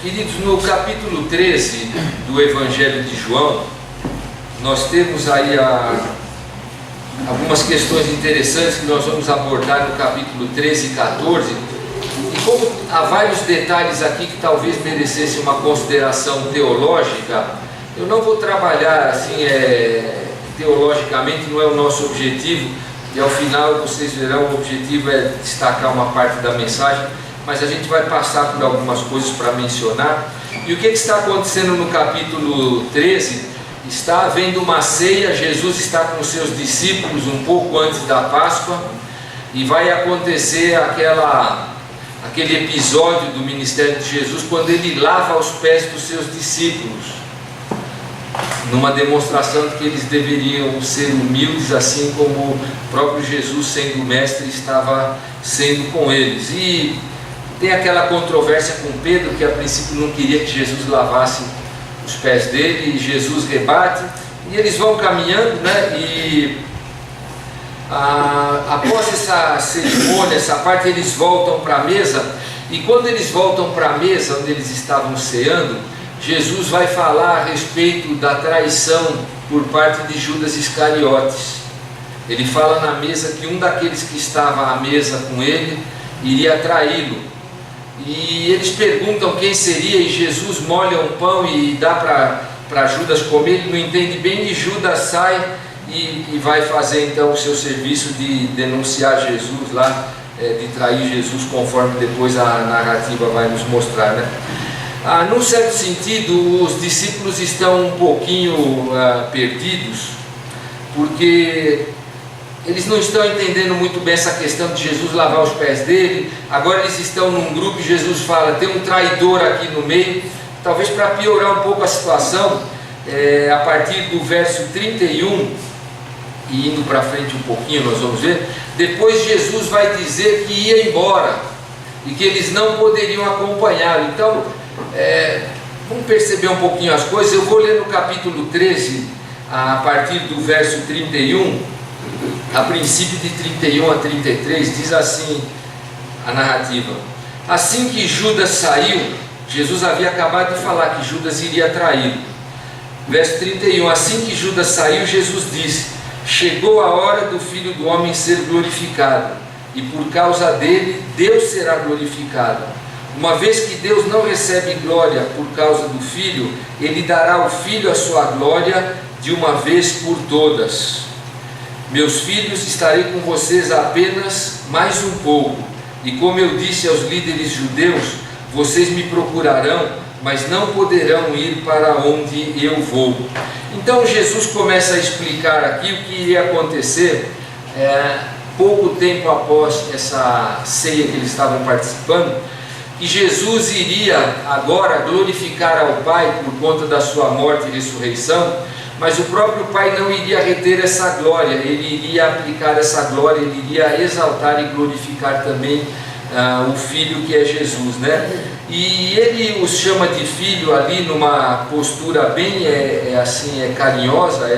Queridos, no capítulo 13 do Evangelho de João, nós temos aí algumas questões interessantes que nós vamos abordar no capítulo 13 e 14. E como há vários detalhes aqui que talvez merecessem uma consideração teológica, eu não vou trabalhar assim teologicamente, não é o nosso objetivo, e ao final vocês verão, o objetivo é destacar uma parte da mensagem, mas a gente vai passar por algumas coisas para mencionar. E o que está acontecendo no capítulo 13? Está havendo uma ceia, Jesus está com os seus discípulos um pouco antes da Páscoa, e vai acontecer aquele episódio do ministério de Jesus, quando ele lava os pés dos seus discípulos, numa demonstração de que eles deveriam ser humildes, assim como o próprio Jesus, sendo mestre, estava sendo com eles. E tem aquela controvérsia com Pedro, que a princípio não queria que Jesus lavasse os pés dele, e Jesus rebate, e eles vão caminhando, né? E após essa cerimônia, essa parte, eles voltam para a mesa, e quando eles voltam para a mesa onde eles estavam ceando, Jesus vai falar a respeito da traição por parte de Judas Iscariotes. Ele fala na mesa que um daqueles que estava à mesa com ele iria traí-lo. E eles perguntam quem seria, e Jesus molha um pão e dá para Judas comer. Ele não entende bem, e Judas sai e vai fazer então o seu serviço de denunciar Jesus lá, de trair Jesus, conforme depois a narrativa vai nos mostrar, né? Num certo sentido, os discípulos estão um pouquinho perdidos, porque eles não estão entendendo muito bem essa questão de Jesus lavar os pés dele. Agora eles estão num grupo e Jesus fala, tem um traidor aqui no meio. Talvez para piorar um pouco a situação, a partir do verso 31, e indo para frente um pouquinho, nós vamos ver, depois Jesus vai dizer que ia embora, e que eles não poderiam acompanhá-lo. Então, vamos perceber um pouquinho as coisas. Eu vou ler no capítulo 13, a partir do verso 31, a princípio de 31 a 33, diz assim a narrativa: assim que Judas saiu, Jesus havia acabado de falar que Judas iria traí-lo. Verso 31, assim que Judas saiu, Jesus disse: chegou a hora do Filho do Homem ser glorificado, e por causa dele, Deus será glorificado. Uma vez que Deus não recebe glória por causa do Filho, ele dará ao Filho a sua glória de uma vez por todas. Meus filhos, estarei com vocês apenas mais um pouco, e como eu disse aos líderes judeus, vocês me procurarão, mas não poderão ir para onde eu vou. Então Jesus começa a explicar aqui o que iria acontecer pouco tempo após essa ceia que eles estavam participando, que Jesus iria agora glorificar ao Pai por conta da sua morte e ressurreição, mas o próprio Pai não iria reter essa glória, ele iria aplicar essa glória, ele iria exaltar e glorificar também o Filho, que é Jesus, né? E ele os chama de filho ali numa postura bem carinhosa,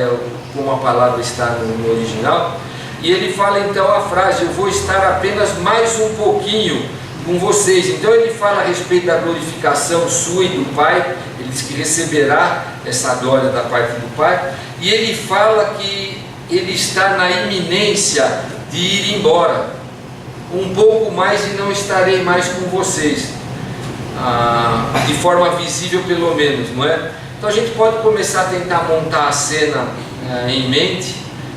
como a palavra está no original, e ele fala então a frase: eu vou estar apenas mais um pouquinho com vocês. Então ele fala a respeito da glorificação sua e do Pai. Ele diz que receberá essa glória da parte do Pai, e ele fala que ele está na iminência de ir embora, um pouco mais e não estarei mais com vocês, de forma visível pelo menos, não é? Então a gente pode começar a tentar montar a cena em mente,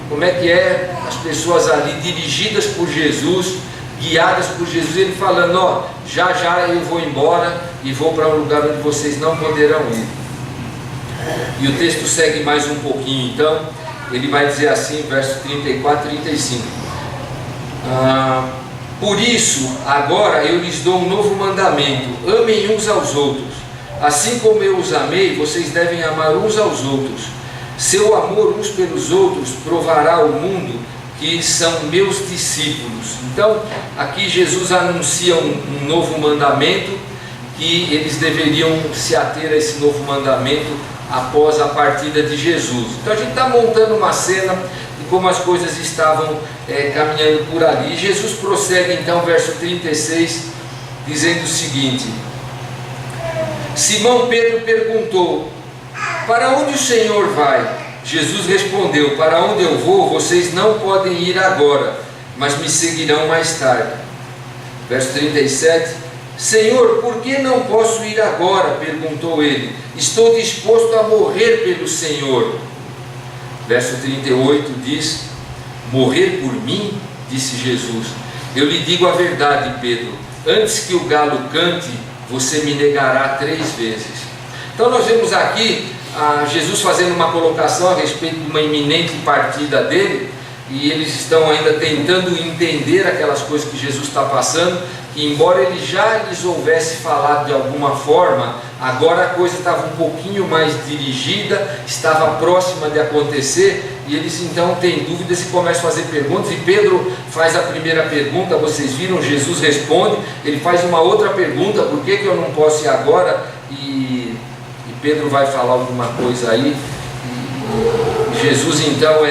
como é que as pessoas ali dirigidas por Jesus, guiadas por Jesus, ele falando: já já eu vou embora e vou para um lugar onde vocês não poderão ir. E o texto segue mais um pouquinho, então ele vai dizer assim, verso 34 e 35: por isso agora eu lhes dou um novo mandamento: amem uns aos outros. Assim como eu os amei, vocês devem amar uns aos outros. Seu amor uns pelos outros provará ao mundo que são meus discípulos. Então aqui Jesus anuncia um novo mandamento, que eles deveriam se ater a esse novo mandamento após a partida de Jesus. Então a gente está montando uma cena de como as coisas estavam caminhando por ali. E Jesus prossegue então, verso 36, dizendo o seguinte: Simão Pedro perguntou: para onde o Senhor vai? Jesus respondeu: para onde eu vou, vocês não podem ir agora, mas me seguirão mais tarde. Verso 37: Senhor, por que não posso ir agora? Perguntou ele. Estou disposto a morrer pelo Senhor. Verso 38 diz: morrer por mim? Disse Jesus. Eu lhe digo a verdade, Pedro, antes que o galo cante, você me negará 3 vezes. Então nós vemos aqui Jesus fazendo uma colocação a respeito de uma iminente partida dele, e eles estão ainda tentando entender aquelas coisas que Jesus está passando, que embora ele já lhes houvesse falado de alguma forma, agora a coisa estava um pouquinho mais dirigida, estava próxima de acontecer, e eles então têm dúvidas e começam a fazer perguntas, e Pedro faz a primeira pergunta, vocês viram, Jesus responde, ele faz uma outra pergunta: por que eu não posso ir agora? E Pedro vai falar alguma coisa aí, e Jesus então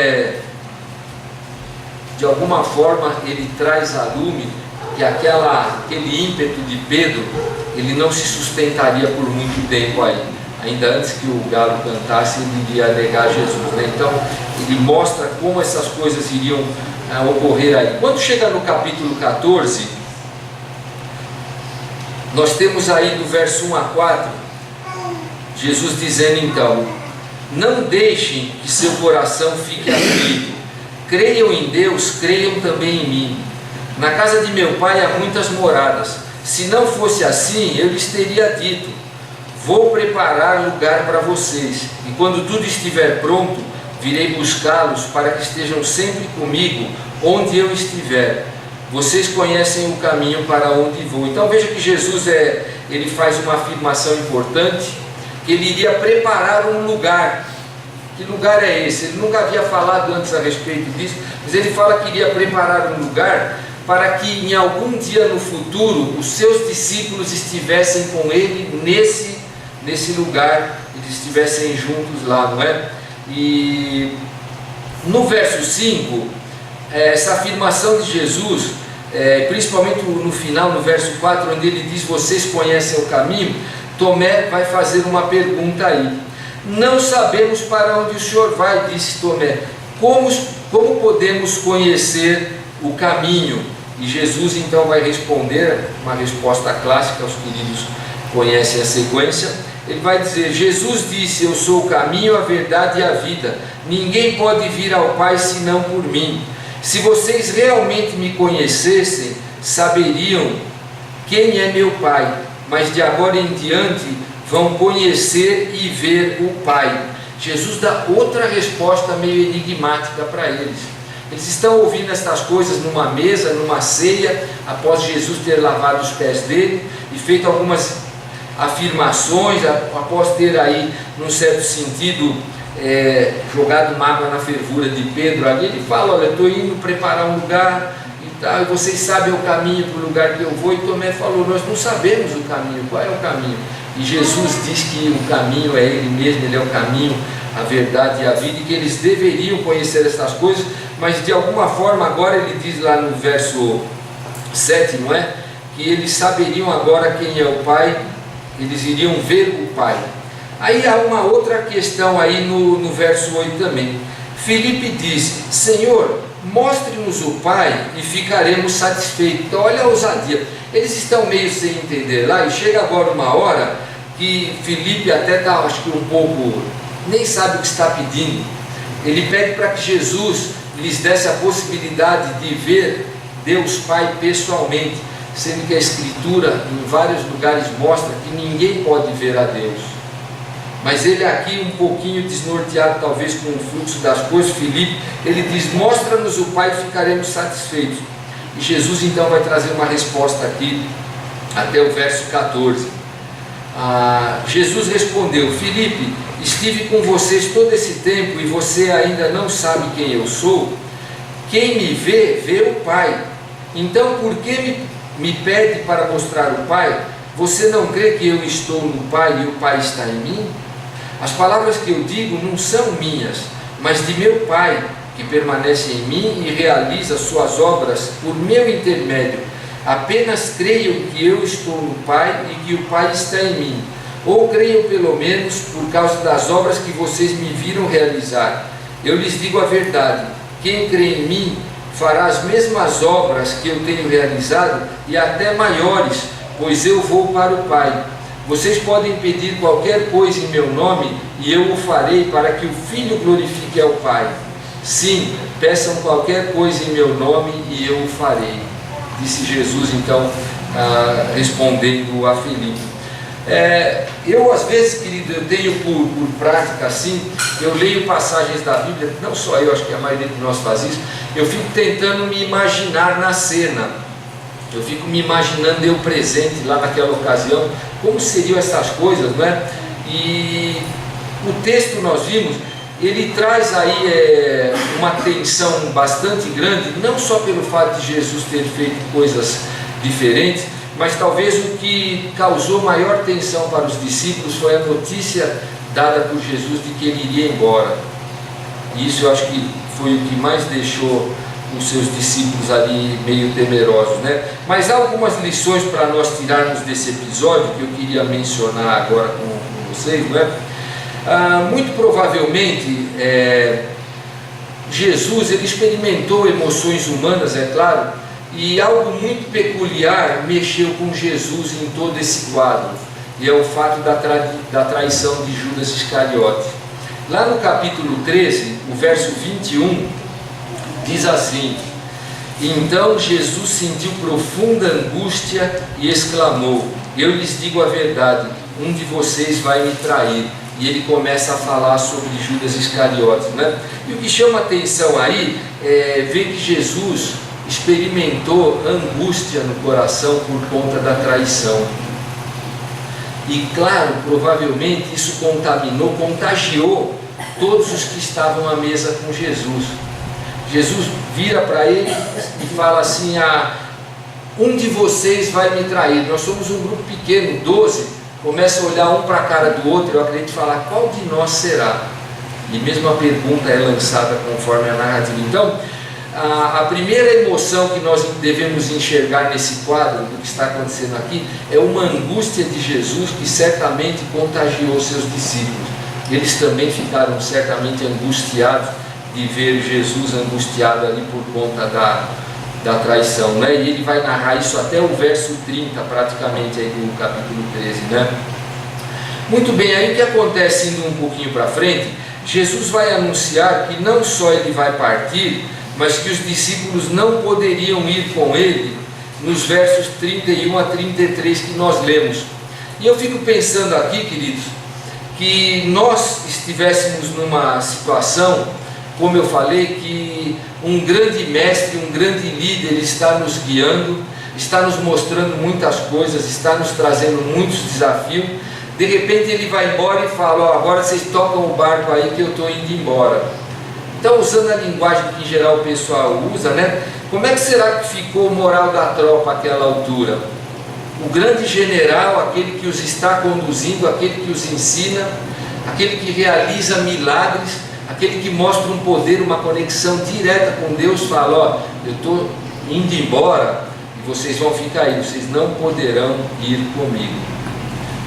de alguma forma ele traz a lume que aquele ímpeto de Pedro, ele não se sustentaria por muito tempo aí. Ainda antes que o galo cantasse, ele iria negar Jesus, né? Então ele mostra como essas coisas iriam ocorrer aí. Quando chega no capítulo 14, nós temos aí do verso 1 a 4, Jesus dizendo então: não deixem que seu coração fique aflito, creiam em Deus, creiam também em mim. Na casa de meu pai há muitas moradas, se não fosse assim, eu lhes teria dito: vou preparar lugar para vocês, e quando tudo estiver pronto, virei buscá-los para que estejam sempre comigo onde eu estiver. Vocês conhecem o caminho para onde vou. Então veja que Jesus ele faz uma afirmação importante, que ele iria preparar um lugar. Que lugar é esse? Ele nunca havia falado antes a respeito disso, mas ele fala que iria preparar um lugar para que em algum dia no futuro os seus discípulos estivessem com ele nesse lugar, eles estivessem juntos lá, não é? E no verso 5, essa afirmação de Jesus, principalmente no final, no verso 4, onde ele diz: vocês conhecem o caminho, Tomé vai fazer uma pergunta aí. Não sabemos para onde o Senhor vai, disse Tomé. Como podemos conhecer o caminho? E Jesus então vai responder, uma resposta clássica, os queridos conhecem a sequência. Ele vai dizer: Jesus disse: eu sou o caminho, a verdade e a vida. Ninguém pode vir ao Pai senão por mim. Se vocês realmente me conhecessem, saberiam quem é meu Pai, mas de agora em diante vão conhecer e ver o Pai. Jesus dá outra resposta meio enigmática para eles. Eles estão ouvindo estas coisas numa mesa, numa ceia, após Jesus ter lavado os pés dele e feito algumas afirmações, após ter aí, num certo sentido, jogado uma água na fervura de Pedro ali. Ele fala: olha, estou indo preparar um lugar e tal, e vocês sabem o caminho para o lugar que eu vou. E Tomé falou: nós não sabemos o caminho. Qual é o caminho? E Jesus diz que o caminho é Ele mesmo, Ele é o caminho, a verdade e a vida, e que eles deveriam conhecer essas coisas, mas de alguma forma agora ele diz lá no verso 7, não é? Que eles saberiam agora quem é o Pai, eles iriam ver o Pai. Aí há uma outra questão aí no verso 8 também. Filipe disse: Senhor, mostre-nos o Pai e ficaremos satisfeitos. Então olha a ousadia, eles estão meio sem entender lá, e chega agora uma hora que Filipe até está, acho que um pouco, nem sabe o que está pedindo. Ele pede para que Jesus lhes desse a possibilidade de ver Deus Pai pessoalmente, sendo que a Escritura em vários lugares mostra que ninguém pode ver a Deus. Mas ele aqui um pouquinho desnorteado talvez com o fluxo das coisas, Filipe, ele diz: mostra-nos o Pai e ficaremos satisfeitos. E Jesus então vai trazer uma resposta aqui até o verso 14. Jesus respondeu: Filipe, estive com vocês todo esse tempo e você ainda não sabe quem eu sou? Quem me vê, vê o Pai. Então por que me pede para mostrar o Pai? Você não crê que eu estou no Pai e o Pai está em mim? As palavras que eu digo não são minhas, mas de meu Pai, que permanece em mim e realiza suas obras por meu intermédio. Apenas creiam que eu estou no Pai e que o Pai está em mim. ou creiam pelo menos por causa das obras que vocês me viram realizar. Eu lhes digo a verdade, quem crê em mim fará as mesmas obras que eu tenho realizado e até maiores, pois eu vou para o Pai. Vocês podem pedir qualquer coisa em meu nome e eu o farei para que o Filho glorifique ao Pai. Sim, peçam qualquer coisa em meu nome e eu o farei, disse Jesus então, respondendo a Filipe. Eu às vezes, querido, eu tenho por prática assim, eu leio passagens da Bíblia, não só eu, acho que a maioria de nós faz isso, eu fico tentando me imaginar na cena, eu fico me imaginando eu presente lá naquela ocasião, como seriam essas coisas, não é? E o texto nós vimos, ele traz aí uma tensão bastante grande, não só pelo fato de Jesus ter feito coisas diferentes, mas talvez o que causou maior tensão para os discípulos foi a notícia dada por Jesus de que ele iria embora. E isso eu acho que foi o que mais deixou os seus discípulos ali meio temerosos, né? Mas há algumas lições para nós tirarmos desse episódio que eu queria mencionar agora com vocês, não é? Muito provavelmente Jesus ele experimentou emoções humanas, é claro, e algo muito peculiar mexeu com Jesus em todo esse quadro, e é o fato da traição de Judas Iscariote. Lá no capítulo 13, o verso 21, diz assim: então Jesus sentiu profunda angústia e exclamou: eu lhes digo a verdade, um de vocês vai me trair. E ele começa a falar sobre Judas Iscariote, né? E o que chama a atenção aí é ver que Jesus experimentou angústia no coração por conta da traição. E claro, provavelmente isso contagiou todos os que estavam à mesa com Jesus. Jesus vira para ele e fala assim: um de vocês vai me trair. Nós somos um grupo pequeno, 12, começa a olhar um para a cara do outro, eu acredito falar: qual de nós será? E mesmo a pergunta é lançada conforme a narrativa. Então, a primeira emoção que nós devemos enxergar nesse quadro do que está acontecendo aqui é uma angústia de Jesus que certamente contagiou seus discípulos. Eles também ficaram certamente angustiados de ver Jesus angustiado ali por conta da traição, né? E ele vai narrar isso até o verso 30 praticamente aí do capítulo 13, né? Muito bem, aí o que acontece indo um pouquinho para frente, Jesus vai anunciar que não só ele vai partir, mas que os discípulos não poderiam ir com ele, nos versos 31 a 33 que nós lemos. E eu fico pensando aqui, queridos, que nós estivéssemos numa situação, como eu falei, que um grande mestre, um grande líder está nos guiando, está nos mostrando muitas coisas, está nos trazendo muitos desafios. De repente ele vai embora e fala: agora vocês tocam o barco aí que eu estou indo embora. Então, usando a linguagem que em geral o pessoal usa, né? Como é que será que ficou o moral da tropa àquela altura? O grande general, aquele que os está conduzindo, aquele que os ensina, aquele que realiza milagres, aquele que mostra um poder, uma conexão direta com Deus, fala: eu estou indo embora e vocês vão ficar aí, vocês não poderão ir comigo.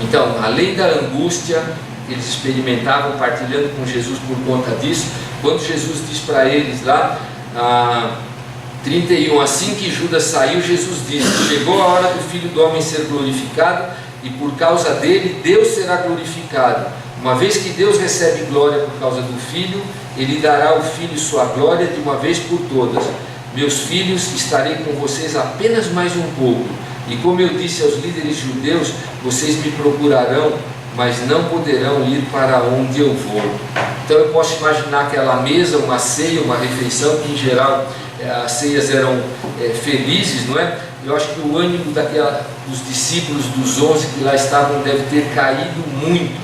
Então, além da angústia que eles experimentavam partilhando com Jesus por conta disso, quando Jesus diz para eles lá, 31, assim que Judas saiu, Jesus disse: chegou a hora do Filho do Homem ser glorificado, e por causa dele Deus será glorificado. Uma vez que Deus recebe glória por causa do Filho, ele dará ao Filho sua glória de uma vez por todas. Meus filhos, estarei com vocês apenas mais um pouco, e como eu disse aos líderes judeus, vocês me procurarão, mas não poderão ir para onde eu vou. Então eu posso imaginar aquela mesa, uma ceia, uma refeição, que em geral as ceias eram felizes, não é? Eu acho que o ânimo dos discípulos, dos 11 que lá estavam, deve ter caído muito.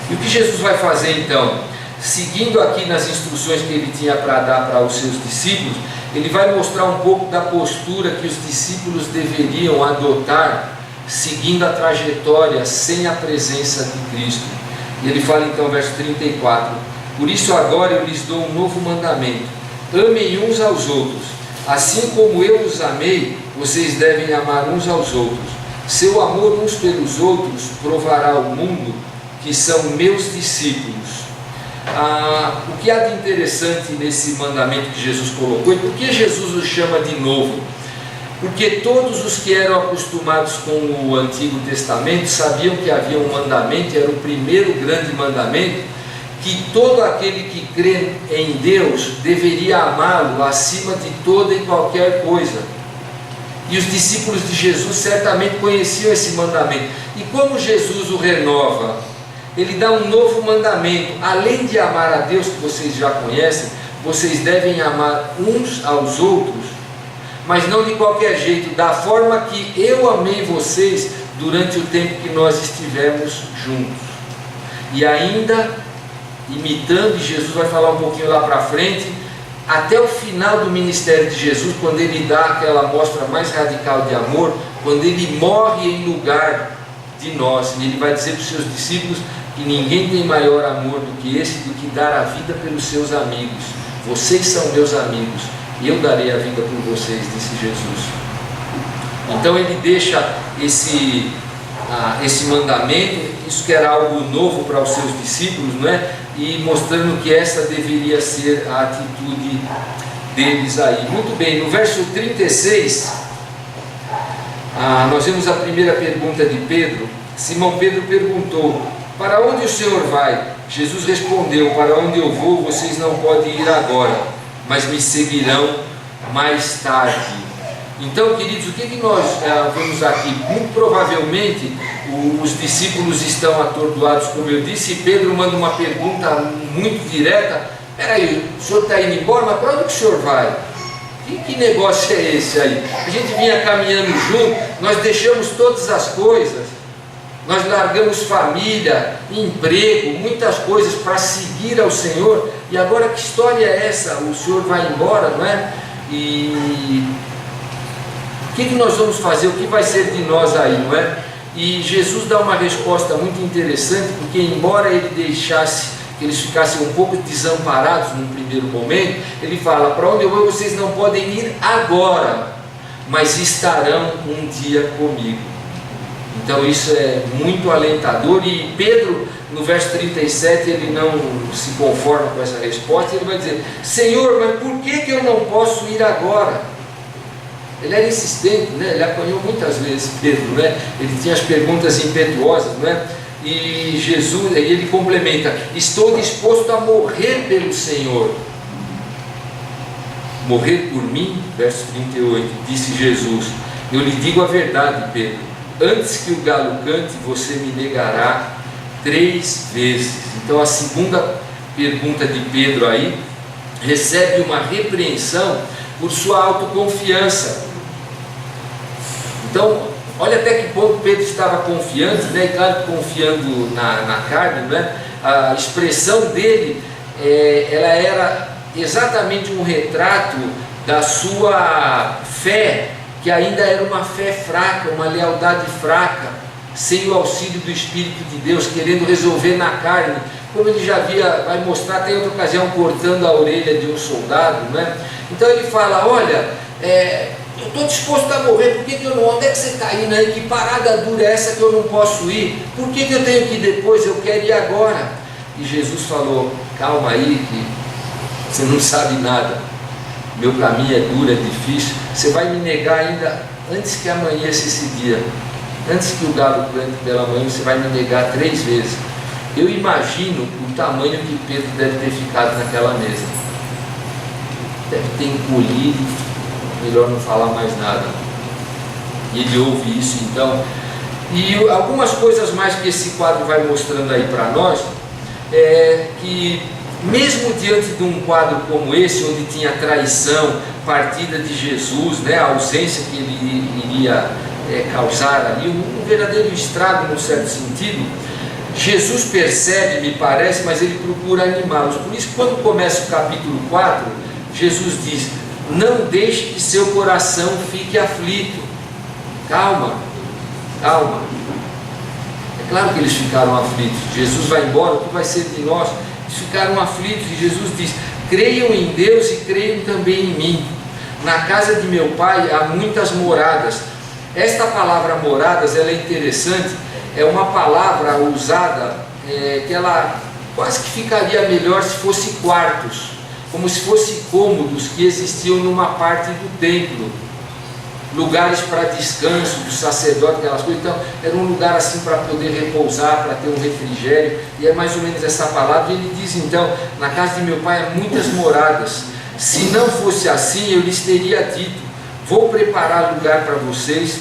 E o que Jesus vai fazer então? Seguindo aqui nas instruções que ele tinha para dar para os seus discípulos, ele vai mostrar um pouco da postura que os discípulos deveriam adotar, seguindo a trajetória sem a presença de Cristo. E ele fala então, verso 34: por isso agora eu lhes dou um novo mandamento: amem uns aos outros, assim como eu os amei, vocês devem amar uns aos outros. Seu amor uns pelos outros provará ao mundo que são meus discípulos. O que há de interessante nesse mandamento que Jesus colocou, e por que Jesus os chama de novo? Porque todos os que eram acostumados com o Antigo Testamento sabiam que havia um mandamento, era o primeiro grande mandamento, que todo aquele que crê em Deus deveria amá-lo acima de toda e qualquer coisa. E os discípulos de Jesus certamente conheciam esse mandamento. E como Jesus o renova, ele dá um novo mandamento. Além de amar a Deus, que vocês já conhecem, vocês devem amar uns aos outros, mas não de qualquer jeito, da forma que eu amei vocês durante o tempo que nós estivemos juntos. E ainda, imitando, e Jesus vai falar um pouquinho lá para frente, até o final do ministério de Jesus, quando ele dá aquela mostra mais radical de amor, quando ele morre em lugar de nós, e ele vai dizer para os seus discípulos que ninguém tem maior amor do que esse, do que dar a vida pelos seus amigos. Vocês são meus amigos, e eu darei a vida por vocês, disse Jesus. Então ele deixa esse mandamento, isso que era algo novo para os seus discípulos, não é? E mostrando que essa deveria ser a atitude deles aí. Muito bem, no verso 36, nós vemos a primeira pergunta de Pedro. Simão Pedro perguntou: para onde o Senhor vai? Jesus respondeu: para onde eu vou, vocês não podem ir agora, mas me seguirão mais tarde. Então, queridos, o que nós vemos aqui? Muito provavelmente os discípulos estão atordoados, como eu disse, e Pedro manda uma pergunta muito direta: peraí, o senhor está indo embora, mas para onde que o senhor vai? Que negócio é esse aí? A gente vinha caminhando junto, nós deixamos todas as coisas, nós largamos família, emprego, muitas coisas para seguir ao Senhor, e agora que história é essa? O senhor vai embora, não é? E o que nós vamos fazer? O que vai ser de nós aí, não é? E Jesus dá uma resposta muito interessante, porque embora ele deixasse que eles ficassem um pouco desamparados num primeiro momento, ele fala: para onde eu vou, vocês não podem ir agora, mas estarão um dia comigo. Então isso é muito alentador. E Pedro, no verso 37, ele não se conforma com essa resposta, ele vai dizer: Senhor, mas por que eu não posso ir agora? Ele era insistente, né? Ele apanhou muitas vezes Pedro, né? Ele tinha as perguntas impetuosas, né? E Jesus, ele complementa: estou disposto a morrer pelo Senhor. Morrer por mim? Verso 38, disse Jesus: eu lhe digo a verdade, Pedro, antes que o galo cante, você me negará 3 vezes. Então a segunda pergunta de Pedro aí recebe uma repreensão por sua autoconfiança. Então, olha até que ponto Pedro estava confiante, né? E claro, confiando na carne, né? A expressão dele, ela era exatamente um retrato da sua fé, que ainda era uma fé fraca, uma lealdade fraca, sem o auxílio do Espírito de Deus, querendo resolver na carne, como ele já vai mostrar até em outra ocasião, cortando a orelha de um soldado, né? Então ele fala: olha, eu estou disposto a morrer, por que eu não? Onde é que você está indo aí? Que parada dura é essa que eu não posso ir? Por que eu tenho que ir depois? Eu quero ir agora. E Jesus falou: calma aí, que você não sabe nada, meu caminho é duro, é difícil, você vai me negar ainda antes que amanheça esse dia, antes que o galo cante pela manhã, você vai me negar 3 vezes. Eu imagino o tamanho que Pedro deve ter ficado naquela mesa, deve ter encolhido, melhor não falar mais nada. E ele ouve isso então. E algumas coisas mais que esse quadro vai mostrando aí para nós, é que mesmo diante de um quadro como esse, onde tinha traição, partida de Jesus, né, a ausência que ele iria causar ali, um verdadeiro estrago num certo sentido, Jesus percebe, me parece, mas ele procura animá-los. Por isso, quando começa o capítulo 4, Jesus diz: não deixe que seu coração fique aflito. Calma, calma. É claro que eles ficaram aflitos. Jesus vai embora, o que vai ser de nós? Eles ficaram aflitos e Jesus diz: creiam em Deus e creiam também em mim. Na casa de meu pai há muitas moradas. Esta palavra moradas, ela é interessante, é uma palavra usada que ela quase que ficaria melhor se fosse quartos, como se fossem cômodos que existiam numa parte do templo, lugares para descanso do sacerdote, aquelas coisas. Então era um lugar assim para poder repousar, para ter um refrigério, e é mais ou menos essa palavra. Ele diz então: na casa de meu pai há muitas moradas, se não fosse assim eu lhes teria dito, vou preparar lugar para vocês,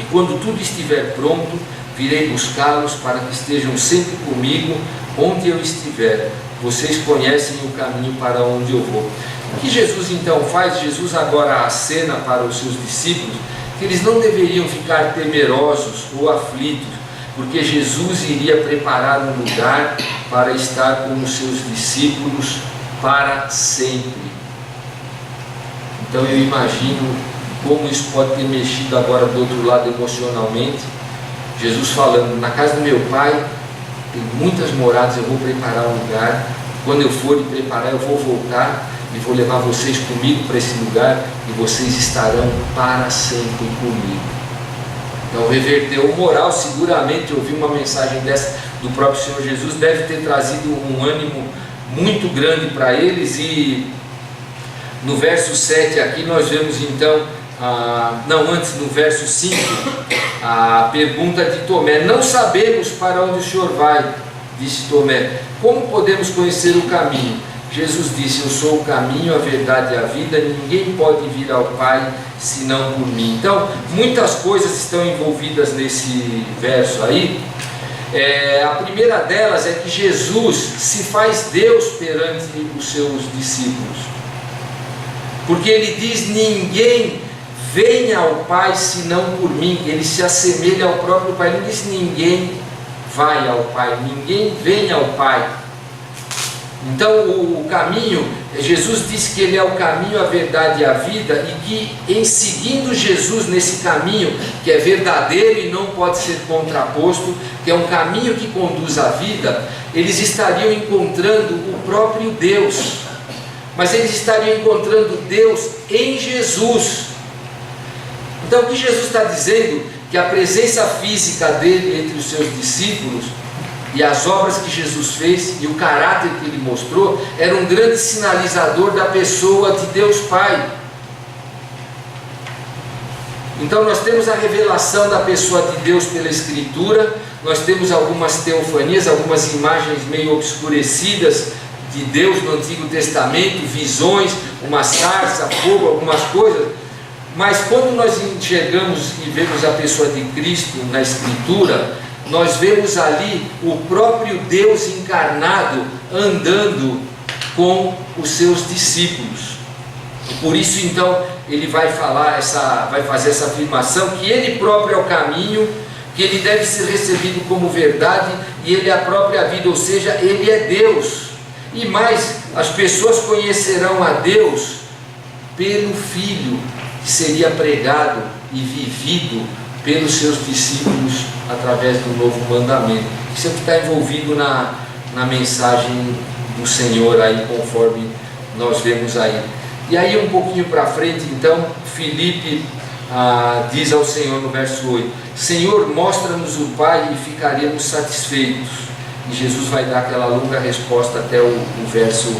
e quando tudo estiver pronto virei buscá-los para que estejam sempre comigo onde eu estiver. Vocês conhecem o caminho para onde eu vou. O que Jesus então faz? Jesus agora acena para os seus discípulos que eles não deveriam ficar temerosos ou aflitos, porque Jesus iria preparar um lugar para estar com os seus discípulos para sempre. Então eu imagino como isso pode ter mexido agora do outro lado emocionalmente. Jesus falando: na casa do meu pai tem muitas moradas, eu vou preparar um lugar. Quando eu for preparar, eu vou voltar e vou levar vocês comigo para esse lugar, e vocês estarão para sempre comigo. Então reverteu o moral. Seguramente ouvir uma mensagem dessa do próprio Senhor Jesus deve ter trazido um ânimo muito grande para eles. E no verso 7 aqui nós vemos então, no verso 5, a pergunta de Tomé: não sabemos para onde o Senhor vai, disse Tomé, como podemos conhecer o caminho? Jesus disse: eu sou o caminho, a verdade e a vida, ninguém pode vir ao Pai senão por mim. Então muitas coisas estão envolvidas nesse verso aí. A primeira delas é que Jesus se faz Deus perante os seus discípulos, porque ele diz: ninguém vem ao Pai senão por mim. Ele se assemelha ao próprio Pai. Ele diz: ninguém vai ao Pai, ninguém vem ao Pai. Então o caminho, Jesus disse que ele é o caminho, a verdade e a vida, e que em seguindo Jesus nesse caminho, que é verdadeiro e não pode ser contraposto, que é um caminho que conduz à vida, eles estariam encontrando o próprio Deus, mas eles estariam encontrando Deus em Jesus. Então o que Jesus está dizendo? Que a presença física dele entre os seus discípulos e as obras que Jesus fez e o caráter que ele mostrou era um grande sinalizador da pessoa de Deus Pai. Então nós temos a revelação da pessoa de Deus pela Escritura, nós temos algumas teofanias, algumas imagens meio obscurecidas de Deus no Antigo Testamento, visões, uma sarça, fogo, algumas coisas. Mas quando nós enxergamos e vemos a pessoa de Cristo na Escritura, nós vemos ali o próprio Deus encarnado andando com os seus discípulos. E por isso então ele vai fazer essa afirmação que ele próprio é o caminho, que ele deve ser recebido como verdade, e ele é a própria vida, ou seja, ele é Deus. E mais, as pessoas conhecerão a Deus pelo Filho, que seria pregado e vivido pelos seus discípulos através do novo mandamento. Isso é o que está envolvido na mensagem do Senhor aí, conforme nós vemos aí. E aí um pouquinho para frente então, Filipe diz ao Senhor no verso 8: Senhor, mostra-nos o Pai e ficaremos satisfeitos. E Jesus vai dar aquela longa resposta até o verso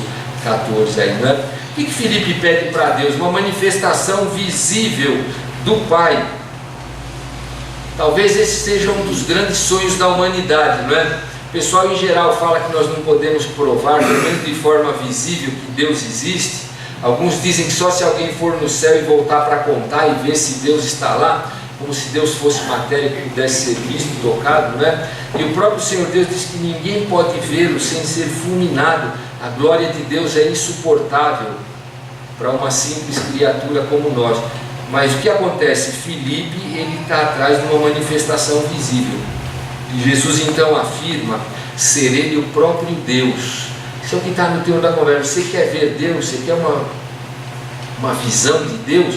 14 aí, né? O que Filipe pede para Deus? Uma manifestação visível do Pai. Talvez esse seja um dos grandes sonhos da humanidade, não é? O pessoal em geral fala que nós não podemos provar, pelo menos de forma visível, que Deus existe. Alguns dizem que só se alguém for no céu e voltar para contar e ver se Deus está lá, como se Deus fosse matéria que pudesse ser visto, tocado, né? E o próprio Senhor Deus diz que ninguém pode vê-lo sem ser fulminado. A glória de Deus é insuportável para uma simples criatura como nós. Mas o que acontece? Filipe, ele está atrás de uma manifestação visível. E Jesus então afirma ser ele o próprio Deus. Isso é o que está no teor da conversa. Você quer ver Deus? Você quer uma visão de Deus?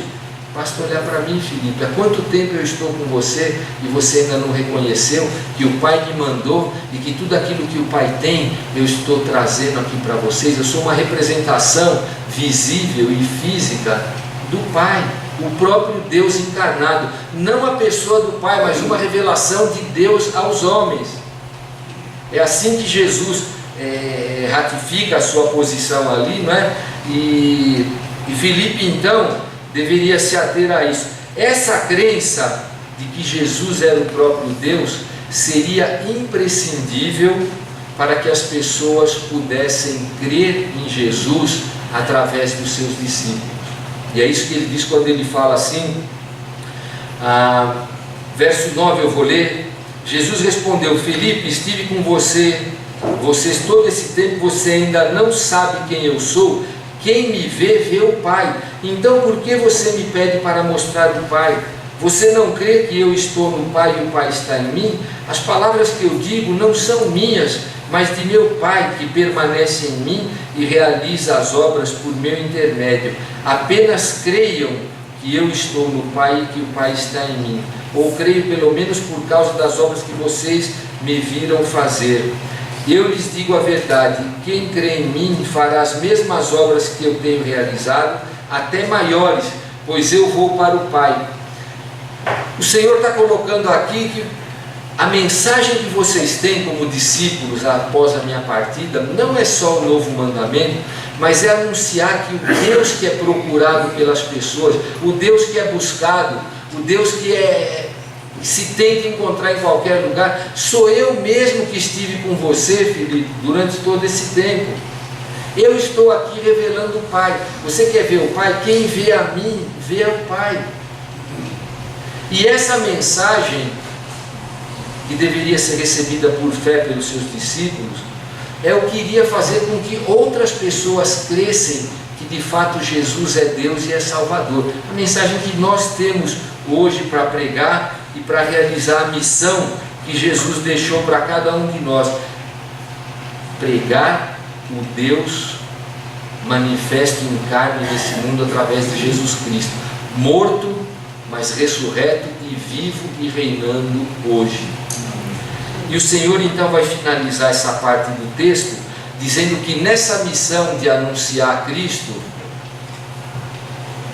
Basta olhar para mim, Filipe. Há quanto tempo eu estou com você e você ainda não reconheceu que o Pai me mandou e que tudo aquilo que o Pai tem eu estou trazendo aqui para vocês? Eu sou uma representação visível e física do Pai. o próprio Deus encarnado, não a pessoa do Pai, mas uma revelação de Deus aos homens. É assim que Jesus ratifica a sua posição ali, não é? E Filipe então deveria se ater a isso. Essa crença de que Jesus era o próprio Deus seria imprescindível para que as pessoas pudessem crer em Jesus através dos seus discípulos. E é isso que ele diz quando ele fala assim, verso 9 eu vou ler. Jesus respondeu: Filipe, estive com vocês todo esse tempo, você ainda não sabe quem eu sou? Quem me vê, vê o Pai. Então por que você me pede para mostrar o Pai? Você não crê que eu estou no Pai e o Pai está em mim? As palavras que eu digo não são minhas, mas de meu Pai que permanece em mim e realiza as obras por meu intermédio. Apenas creiam que eu estou no Pai e que o Pai está em mim. Ou creio pelo menos por causa das obras que vocês me viram fazer. Eu lhes digo a verdade, quem crê em mim fará as mesmas obras que eu tenho realizado, até maiores, pois eu vou para o Pai. O Senhor está colocando aqui que a mensagem que vocês têm como discípulos após a minha partida não é só o novo mandamento, mas é anunciar que o Deus que é procurado pelas pessoas, o Deus que é buscado, o Deus que se tenta encontrar em qualquer lugar, sou eu mesmo que estive com você, Filipe, durante todo esse tempo. Eu estou aqui revelando o Pai. Você quer ver o Pai? Quem vê a mim, vê o Pai. E essa mensagem, que deveria ser recebida por fé pelos seus discípulos, é o que iria fazer com que outras pessoas crescem que de fato Jesus é Deus e é Salvador. A mensagem que nós temos hoje para pregar e para realizar a missão que Jesus deixou para cada um de nós: pregar o Deus manifesto em carne nesse mundo através de Jesus Cristo, morto, mas ressurreto e vivo e reinando hoje. E o Senhor então vai finalizar essa parte do texto dizendo que nessa missão de anunciar Cristo,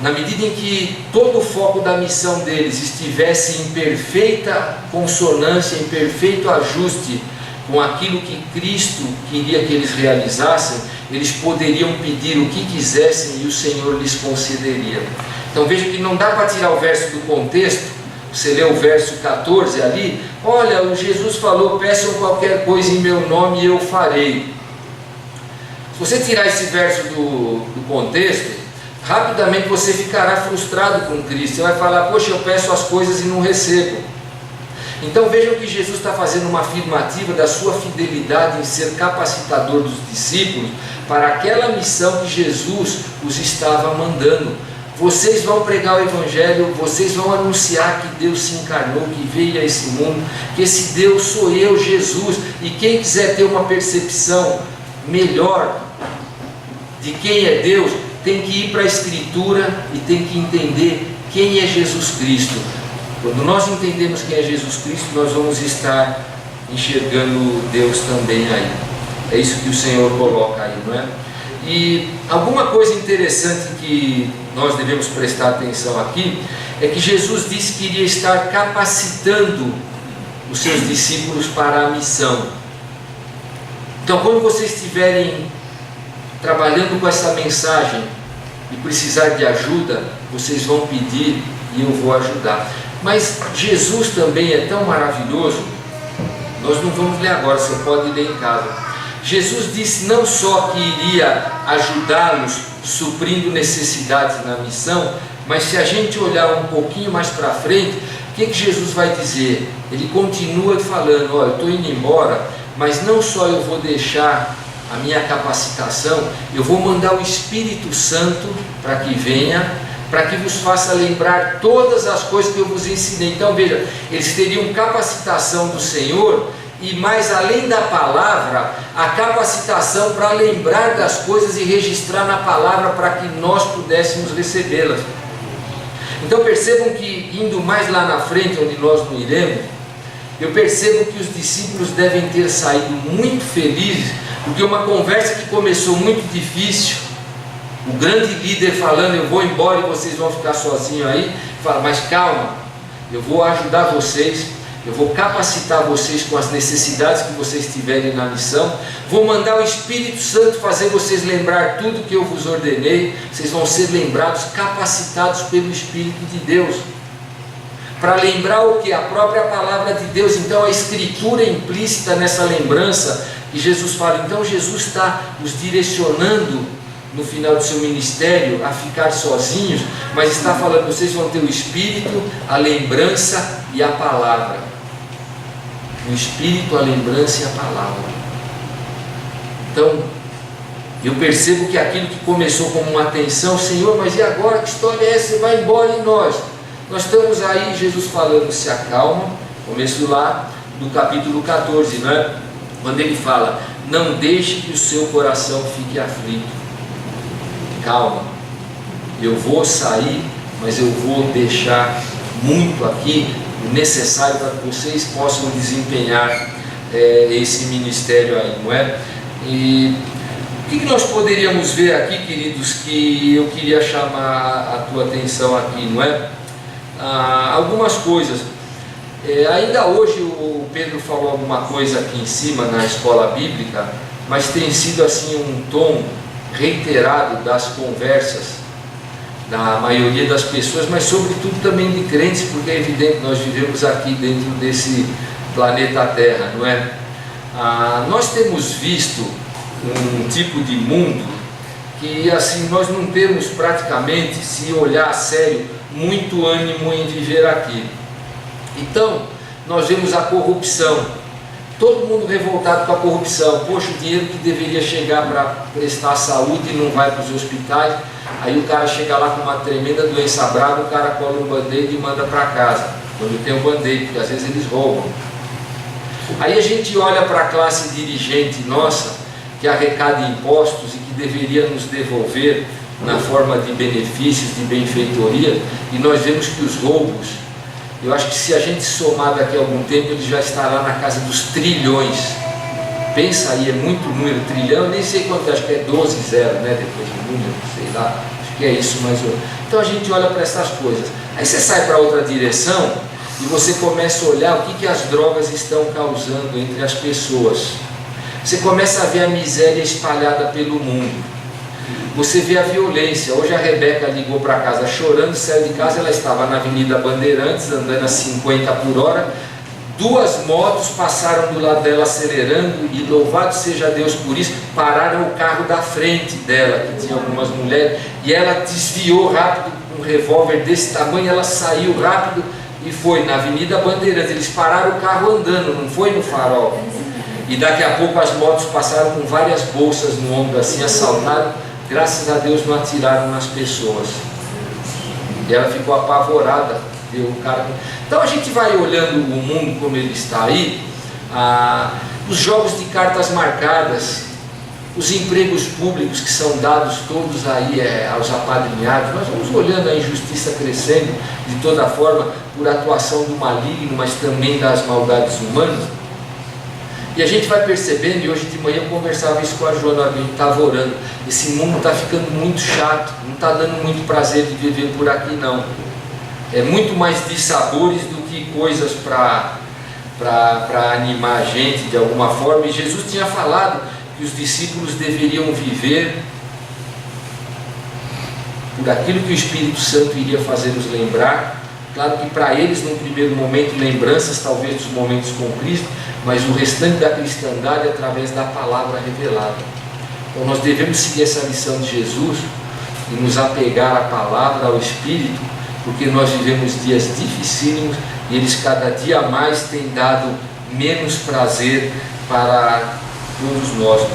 na medida em que todo o foco da missão deles estivesse em perfeita consonância, em perfeito ajuste com aquilo que Cristo queria que eles realizassem, eles poderiam pedir o que quisessem e o Senhor lhes concederia. Então veja que não dá para tirar o verso do contexto. Você lê o verso 14 ali, olha, o Jesus falou: peçam qualquer coisa em meu nome e eu farei. Se você tirar esse verso do contexto, rapidamente você ficará frustrado com Cristo. Você vai falar: poxa, eu peço as coisas e não recebo. Então vejam que Jesus está fazendo uma afirmativa da sua fidelidade em ser capacitador dos discípulos para aquela missão que Jesus os estava mandando. Vocês vão pregar o Evangelho, vocês vão anunciar que Deus se encarnou, que veio a esse mundo, que esse Deus sou eu, Jesus. E quem quiser ter uma percepção melhor de quem é Deus, tem que ir para a Escritura e tem que entender quem é Jesus Cristo. Quando nós entendemos quem é Jesus Cristo, nós vamos estar enxergando Deus também aí. É isso que o Senhor coloca aí, não é? E alguma coisa interessante que nós devemos prestar atenção aqui é que Jesus disse que iria estar capacitando os seus discípulos para a missão. Então, quando vocês estiverem trabalhando com essa mensagem e precisar de ajuda, vocês vão pedir e eu vou ajudar. Mas Jesus também é tão maravilhoso, nós não vamos ler agora, você pode ler em casa. Jesus disse não só que iria ajudá-los suprindo necessidades na missão, mas se a gente olhar um pouquinho mais para frente, o que Jesus vai dizer? Ele continua falando: olha, eu estou indo embora, mas não só eu vou deixar a minha capacitação, eu vou mandar o Espírito Santo para que venha, para que vos faça lembrar todas as coisas que eu vos ensinei. Então veja, eles teriam capacitação do Senhor e mais além da palavra, a capacitação para lembrar das coisas e registrar na palavra para que nós pudéssemos recebê-las. Então percebam que indo mais lá na frente, onde nós não iremos, eu percebo que os discípulos devem ter saído muito felizes, porque uma conversa que começou muito difícil, O grande líder falando, eu vou embora e vocês vão ficar sozinhos aí, fala, mas calma, eu vou ajudar vocês, eu vou capacitar vocês com as necessidades que vocês tiverem na missão, vou mandar o Espírito Santo fazer vocês lembrar tudo que eu vos ordenei, vocês vão ser lembrados, capacitados pelo Espírito de Deus, para lembrar o que? A própria palavra de Deus. Então a Escritura é implícita nessa lembrança, que Jesus fala, então Jesus está nos direcionando no final do seu ministério a ficar sozinhos, mas está falando, vocês vão ter o Espírito, a lembrança e a palavra. O Espírito, a lembrança e a palavra. Então, eu percebo que aquilo que começou como uma tensão, Senhor, mas e agora? Que história é essa? Você vai embora e nós? Nós estamos aí, Jesus falando, se acalma, começo lá do capítulo 14, não é? Quando ele fala, não deixe que o seu coração fique aflito. Calma, eu vou sair, mas eu vou deixar muito aqui o necessário para que vocês possam desempenhar esse ministério aí, não é? E o que nós poderíamos ver aqui, queridos, que eu queria chamar a tua atenção aqui, não é? Algumas coisas. Ainda hoje o Pedro falou alguma coisa aqui em cima na escola bíblica, mas tem sido assim um tom reiterado das conversas da maioria das pessoas, mas sobretudo também de crentes, porque é evidente, nós vivemos aqui dentro desse planeta Terra, não é? Nós temos visto um tipo de mundo que assim nós não temos praticamente, se olhar a sério, muito ânimo em viver aqui. Então nós vemos a corrupção, todo mundo revoltado com a corrupção. Poxa, o dinheiro que deveria chegar para prestar saúde não vai para os hospitais, aí o cara chega lá com uma tremenda doença brava, o cara cola um band-aid e manda para casa, quando tem o band-aid, porque às vezes eles roubam. Aí a gente olha para a classe dirigente nossa, que arrecada impostos e que deveria nos devolver na forma de benefícios, de benfeitoria, e nós vemos que os roubos, eu acho que se a gente somar daqui a algum tempo, ele já estará na casa dos trilhões. Pensa aí, é muito número, trilhão, eu nem sei quanto, acho que é 12 zero, né? Depois do número, sei lá, acho que é isso mais ou menos. Então a gente olha para essas coisas, aí você sai para outra direção e você começa a olhar o que as drogas estão causando entre as pessoas. Você começa a ver a miséria espalhada pelo mundo. Você vê a violência. Hoje a Rebeca ligou para casa chorando, saiu de casa, ela estava na Avenida Bandeirantes, andando a 50 por hora, 2 motos passaram do lado dela acelerando, e louvado seja Deus por isso, pararam o carro da frente dela, que tinha algumas mulheres, e ela desviou rápido, com um revólver desse tamanho, ela saiu rápido e foi na Avenida Bandeirantes. Eles pararam o carro andando, não foi no farol. E daqui a pouco as motos passaram com várias bolsas no ombro assim, assaltaram. Graças a Deus não atiraram nas pessoas. E ela ficou apavorada. Viu? Então a gente vai olhando o mundo como ele está aí, os jogos de cartas marcadas, os empregos públicos que são dados todos aí aos apadrinhados. Nós vamos olhando a injustiça crescendo de toda forma por atuação do maligno, mas também das maldades humanas. E a gente vai percebendo, e hoje de manhã eu conversava isso com a Joana, a gente estava orando, esse mundo está ficando muito chato, não está dando muito prazer de viver por aqui não. É muito mais dissabores do que coisas para animar a gente de alguma forma. E Jesus tinha falado que os discípulos deveriam viver por aquilo que o Espírito Santo iria fazer-nos lembrar. Claro que para eles, num primeiro momento, lembranças talvez dos momentos com Cristo, mas o restante da cristandade através da palavra revelada. Então nós devemos seguir essa lição de Jesus e nos apegar à palavra, ao Espírito, porque nós vivemos dias dificílimos e eles cada dia mais têm dado menos prazer para todos nós.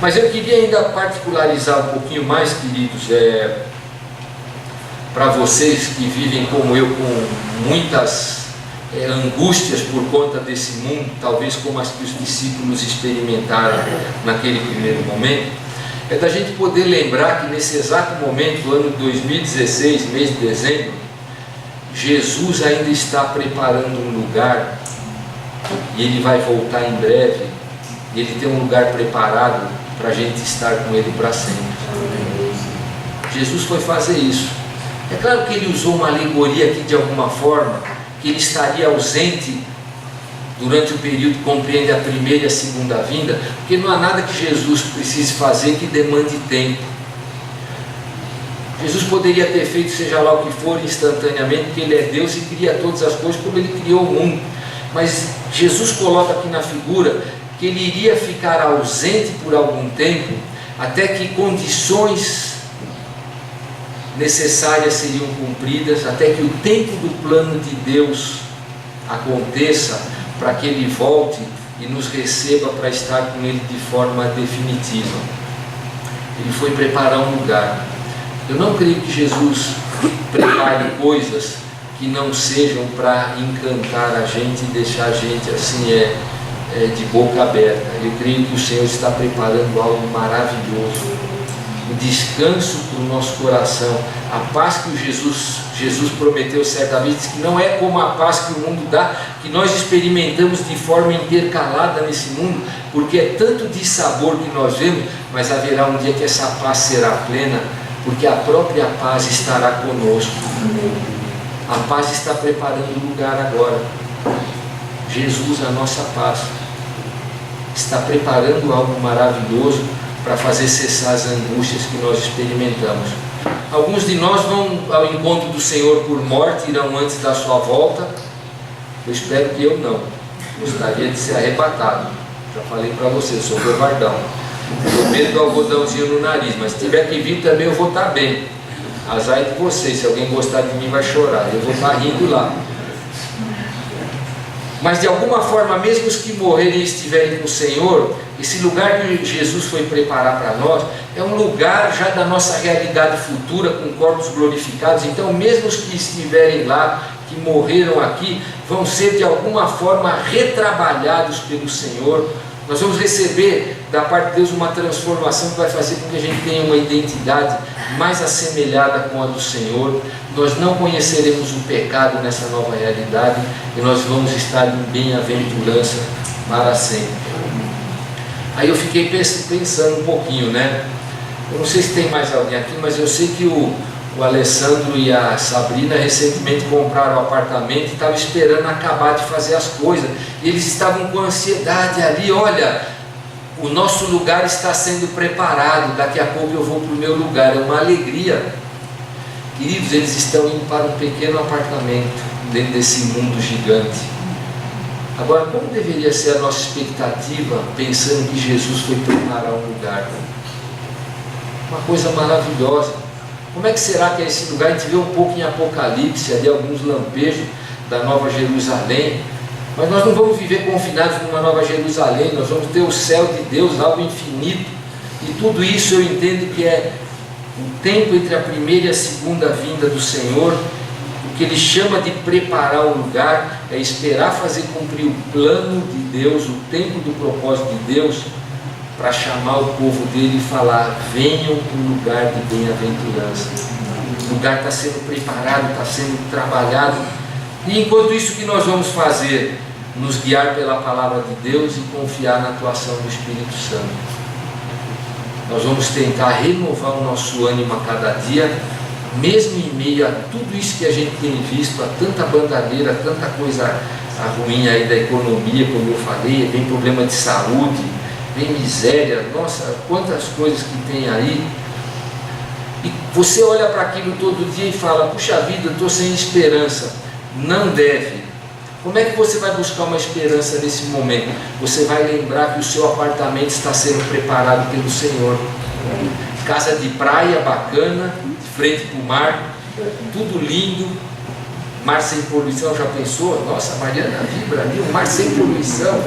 Mas eu queria ainda particularizar um pouquinho mais, queridos, para vocês que vivem como eu, com muitas angústias por conta desse mundo, talvez como as que os discípulos experimentaram naquele primeiro momento, é da gente poder lembrar que nesse exato momento, ano 2016, mês de dezembro, Jesus ainda está preparando um lugar, e Ele vai voltar em breve, e Ele tem um lugar preparado para a gente estar com Ele para sempre. Jesus foi fazer isso. É claro que ele usou uma alegoria aqui de alguma forma, que ele estaria ausente durante o período que compreende a primeira e a segunda vinda, porque não há nada que Jesus precise fazer que demande tempo. Jesus poderia ter feito seja lá o que for instantaneamente, porque ele é Deus e cria todas as coisas como ele criou o mundo. Mas Jesus coloca aqui na figura que ele iria ficar ausente por algum tempo, até que condições necessárias seriam cumpridas, até que o tempo do plano de Deus aconteça, para que ele volte e nos receba para estar com ele de forma definitiva. Ele foi preparar um lugar. Eu não creio que Jesus prepare coisas que não sejam para encantar a gente e deixar a gente assim de boca aberta. Eu creio que o Senhor está preparando algo maravilhoso, o descanso para o nosso coração, a paz que Jesus prometeu certa vez, que não é como a paz que o mundo dá, que nós experimentamos de forma intercalada nesse mundo, porque é tanto dissabor que nós vemos, mas haverá um dia que essa paz será plena, porque a própria paz estará conosco. A paz está preparando o lugar agora. Jesus, a nossa paz, está preparando algo maravilhoso para fazer cessar as angústias que nós experimentamos. Alguns de nós vão ao encontro do Senhor por morte, irão antes da sua volta. Eu espero que eu não. Gostaria de ser arrebatado. Já falei para você, sou covardão. Tenho medo do algodãozinho no nariz, mas se tiver que vir também eu vou estar bem. Azar de vocês, se alguém gostar de mim vai chorar, eu vou estar rindo lá. Mas de alguma forma, mesmo os que morrerem e estiverem com o Senhor, esse lugar que Jesus foi preparar para nós, é um lugar já da nossa realidade futura, com corpos glorificados. Então mesmo os que estiverem lá, que morreram aqui, vão ser de alguma forma retrabalhados pelo Senhor. Nós vamos receber da parte de Deus uma transformação que vai fazer com que a gente tenha uma identidade mais assemelhada com a do Senhor. Nós não conheceremos o pecado nessa nova realidade e nós vamos estar em bem-aventurança para sempre. Aí eu fiquei pensando um pouquinho, né? Eu não sei se tem mais alguém aqui, mas eu sei que o Alessandro e a Sabrina recentemente compraram um apartamento e estavam esperando acabar de fazer as coisas. E eles estavam com ansiedade ali, olha, o nosso lugar está sendo preparado, daqui a pouco eu vou para o meu lugar. É uma alegria. Queridos, eles estão indo para um pequeno apartamento dentro desse mundo gigante. Agora, como deveria ser a nossa expectativa pensando que Jesus foi preparar um lugar? Uma coisa maravilhosa. Como é que será que é esse lugar? A gente vê um pouco em Apocalipse, ali alguns lampejos da Nova Jerusalém, mas nós não vamos viver confinados numa Nova Jerusalém, nós vamos ter o céu de Deus, algo infinito, e tudo isso eu entendo que é o tempo entre a primeira e a segunda vinda do Senhor. O que ele chama de preparar o lugar é esperar fazer cumprir o plano de Deus, o tempo do propósito de Deus, para chamar o povo dele e falar: venham para um lugar de bem-aventurança. O lugar está sendo preparado, está sendo trabalhado. E enquanto isso, o que nós vamos fazer? Nos guiar pela palavra de Deus e confiar na atuação do Espírito Santo. Nós vamos tentar renovar o nosso ânimo a cada dia, mesmo em meio a tudo isso que a gente tem visto, a tanta bandadeira, tanta coisa ruim aí da economia, como eu falei, vem problema de saúde, vem miséria, nossa, quantas coisas que tem aí. E você olha para aquilo todo dia e fala: puxa vida, eu estou sem esperança. Não deve. Como é que você vai buscar uma esperança nesse momento? Você vai lembrar que o seu apartamento está sendo preparado pelo Senhor. Casa de praia bacana, de frente para o mar, tudo lindo, mar sem poluição. Já pensou? Nossa, a Mariana vibra ali, um mar sem poluição,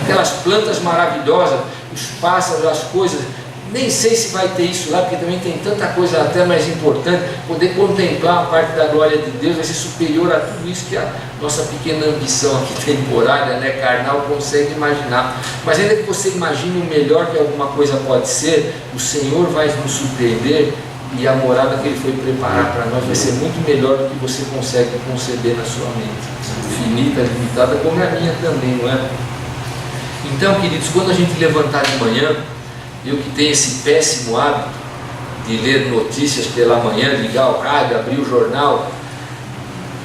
aquelas plantas maravilhosas, os pássaros, as coisas. Nem sei se vai ter isso lá, porque também tem tanta coisa até mais importante. Poder contemplar a parte da glória de Deus vai ser superior a tudo isso que a nossa pequena ambição aqui temporária, né, carnal, consegue imaginar. Mas ainda que você imagine o melhor que alguma coisa pode ser, o Senhor vai nos surpreender, e a morada que Ele foi preparar para nós vai ser muito melhor do que você consegue conceber na sua mente. Finita, limitada, como é a minha também, não é? Então, queridos, quando a gente levantar de manhã, eu que tenho esse péssimo hábito de ler notícias pela manhã, ligar o rádio, abrir o jornal.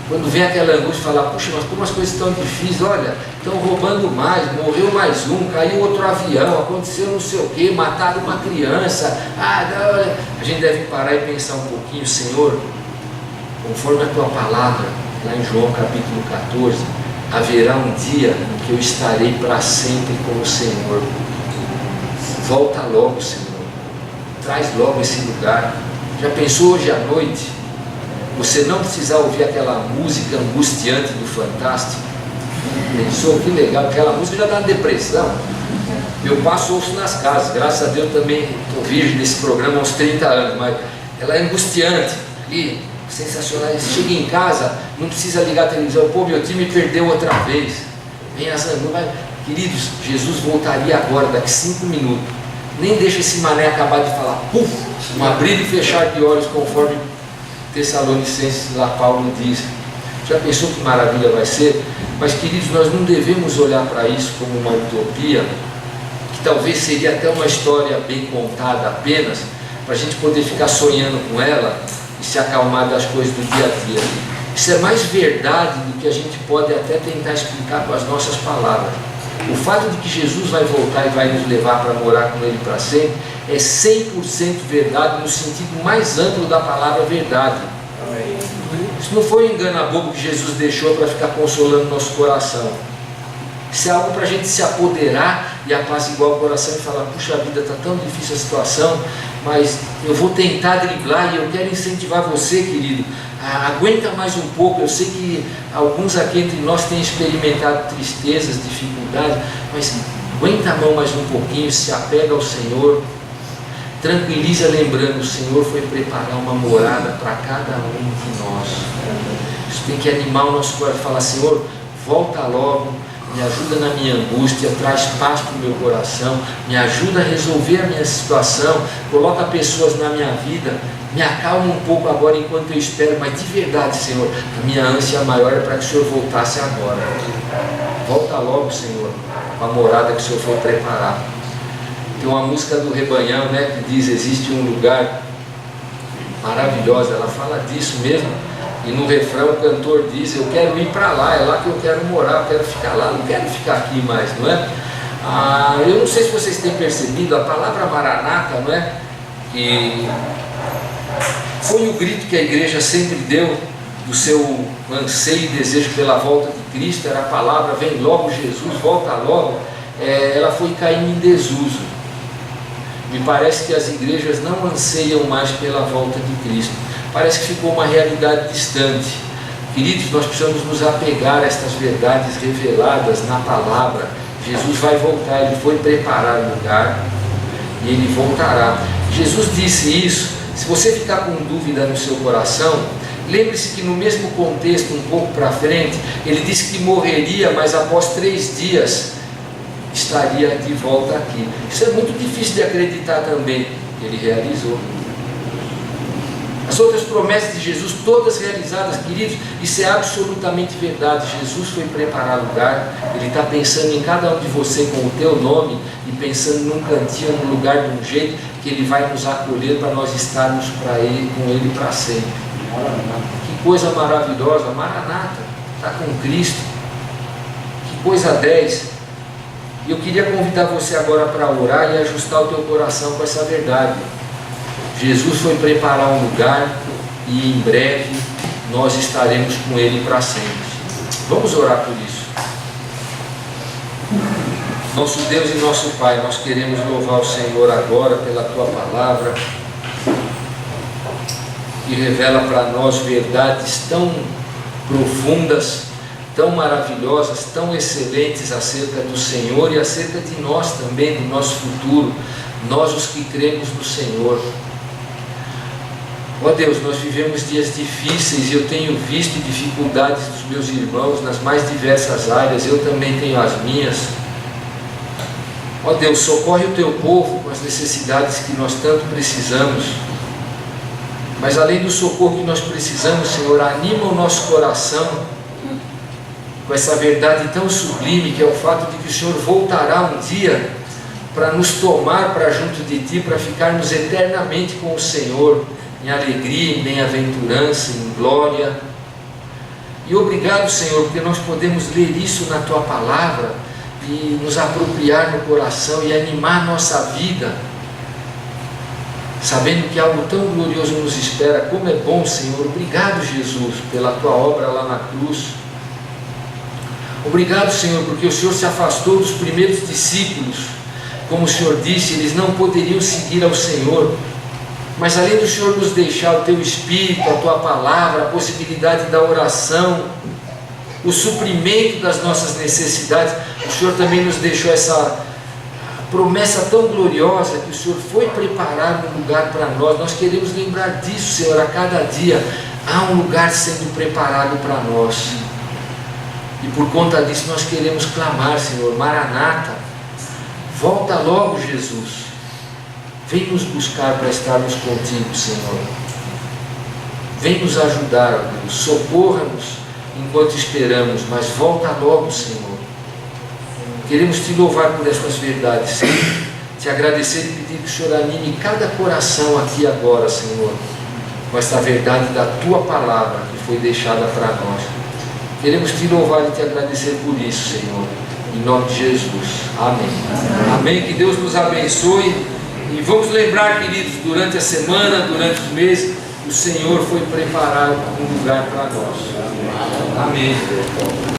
Quando vem aquela angústia, falar, puxa, mas como as coisas estão difíceis, olha, estão roubando mais, morreu mais um, caiu outro avião, aconteceu não sei o que, mataram uma criança. A gente deve parar e pensar um pouquinho, Senhor, conforme a tua palavra, lá em João capítulo 14, haverá um dia em que eu estarei para sempre com o Senhor. Volta logo, Senhor, traz logo esse lugar. Já pensou hoje à noite você não precisar ouvir aquela música angustiante do Fantástico? Pensou que legal, aquela música já dá uma depressão. Eu ouço nas casas, graças a Deus também estou virgem desse programa há uns 30 anos, mas ela é angustiante e sensacional. Você chega em casa, não precisa ligar a televisão, pô, meu time perdeu outra vez. Vem as angústias. Queridos, Jesus voltaria agora, daqui 5 minutos. Nem deixa esse mané acabar de falar, puf, um abrir e fechar de olhos, conforme Tessalonicenses lá Paulo diz. Já pensou que maravilha vai ser? Mas queridos, nós não devemos olhar para isso como uma utopia, que talvez seria até uma história bem contada apenas, para a gente poder ficar sonhando com ela e se acalmar das coisas do dia a dia. Isso é mais verdade do que a gente pode até tentar explicar com as nossas palavras. O fato de que Jesus vai voltar e vai nos levar para morar com Ele para sempre é 100% verdade, no sentido mais amplo da palavra verdade. Amém. Isso não foi um engano bobo que Jesus deixou para ficar consolando nosso coração. Isso é algo para a gente se apoderar e apaziguar o coração e falar, puxa vida, está tão difícil a situação, mas eu vou tentar driblar e eu quero incentivar você, querido, aguenta mais um pouco. Eu sei que alguns aqui entre nós têm experimentado tristezas, dificuldades, mas aguenta a mão mais um pouquinho, se apega ao Senhor, tranquiliza lembrando, o Senhor foi preparar uma morada para cada um de nós. Isso tem que animar o nosso coração, falar, Senhor, volta logo, me ajuda na minha angústia, traz paz para o meu coração, me ajuda a resolver a minha situação, coloca pessoas na minha vida, me acalma um pouco agora enquanto eu espero, mas de verdade, Senhor, a minha ânsia maior é para que o Senhor voltasse agora. Volta logo, Senhor, com a morada que o Senhor foi preparar. Tem uma música do Rebanhão, né, que diz, existe um lugar maravilhoso, ela fala disso mesmo. E no refrão o cantor diz, eu quero ir para lá, é lá que eu quero morar, eu quero ficar lá, não quero ficar aqui mais, não é? Eu não sei se vocês têm percebido, a palavra Maranata, não é? Que foi o grito que a igreja sempre deu do seu anseio e desejo pela volta de Cristo, era a palavra, vem logo Jesus, volta logo. Ela foi caindo em desuso. Me parece que as igrejas não anseiam mais pela volta de Cristo. Parece que ficou uma realidade distante. Queridos, nós precisamos nos apegar a estas verdades reveladas na palavra. Jesus vai voltar, Ele foi preparar o lugar e Ele voltará. Jesus disse isso. Se você ficar com dúvida no seu coração, lembre-se que no mesmo contexto, um pouco para frente, Ele disse que morreria, mas após 3 dias estaria de volta aqui. Isso é muito difícil de acreditar também. Ele realizou. As outras promessas de Jesus, todas realizadas, queridos, isso é absolutamente verdade. Jesus foi preparar lugar, Ele está pensando em cada um de você com o teu nome e pensando num cantinho, num lugar, de um jeito que Ele vai nos acolher para nós estarmos com Ele para sempre. Que coisa maravilhosa, Maranata, está com Cristo. Que coisa 10. E eu queria convidar você agora para orar e ajustar o teu coração com essa verdade. Jesus foi preparar um lugar e em breve nós estaremos com Ele para sempre. Vamos orar por isso. Nosso Deus e nosso Pai, nós queremos louvar o Senhor agora pela Tua palavra, que revela para nós verdades tão profundas, tão maravilhosas, tão excelentes acerca do Senhor e acerca de nós também, do nosso futuro, nós os que cremos no Senhor. Ó Deus, nós vivemos dias difíceis e eu tenho visto dificuldades dos meus irmãos nas mais diversas áreas, eu também tenho as minhas. Ó Deus, socorre o Teu povo com as necessidades que nós tanto precisamos. Mas além do socorro que nós precisamos, Senhor, anima o nosso coração com essa verdade tão sublime, que é o fato de que o Senhor voltará um dia para nos tomar para junto de Ti, para ficarmos eternamente com o Senhor, em alegria, em bem-aventurança, em glória. E obrigado, Senhor, porque nós podemos ler isso na Tua palavra e nos apropriar no coração e animar nossa vida, sabendo que algo tão glorioso nos espera. Como é bom, Senhor. Obrigado, Jesus, pela Tua obra lá na cruz. Obrigado, Senhor, porque o Senhor se afastou dos primeiros discípulos. Como o Senhor disse, eles não poderiam seguir ao Senhor, mas além do Senhor nos deixar o Teu Espírito, a Tua palavra, a possibilidade da oração, o suprimento das nossas necessidades, o Senhor também nos deixou essa promessa tão gloriosa que o Senhor foi preparar um lugar para nós. Nós queremos lembrar disso, Senhor, a cada dia há um lugar sendo preparado para nós, e por conta disso nós queremos clamar, Senhor, Maranata, volta logo, Jesus, vem nos buscar para estarmos contigo, Senhor, vem nos ajudar, Deus, socorra-nos enquanto esperamos, mas volta logo, Senhor. Queremos Te louvar por estas verdades, Senhor, Te agradecer e pedir que o Senhor anime cada coração aqui agora, Senhor, com esta verdade da Tua palavra que foi deixada para nós. Queremos Te louvar e Te agradecer por isso, Senhor, em nome de Jesus. Amém. Amém. Que Deus nos abençoe. E vamos lembrar, queridos, durante a semana, durante os meses, o Senhor foi preparar um lugar para nós. Amém.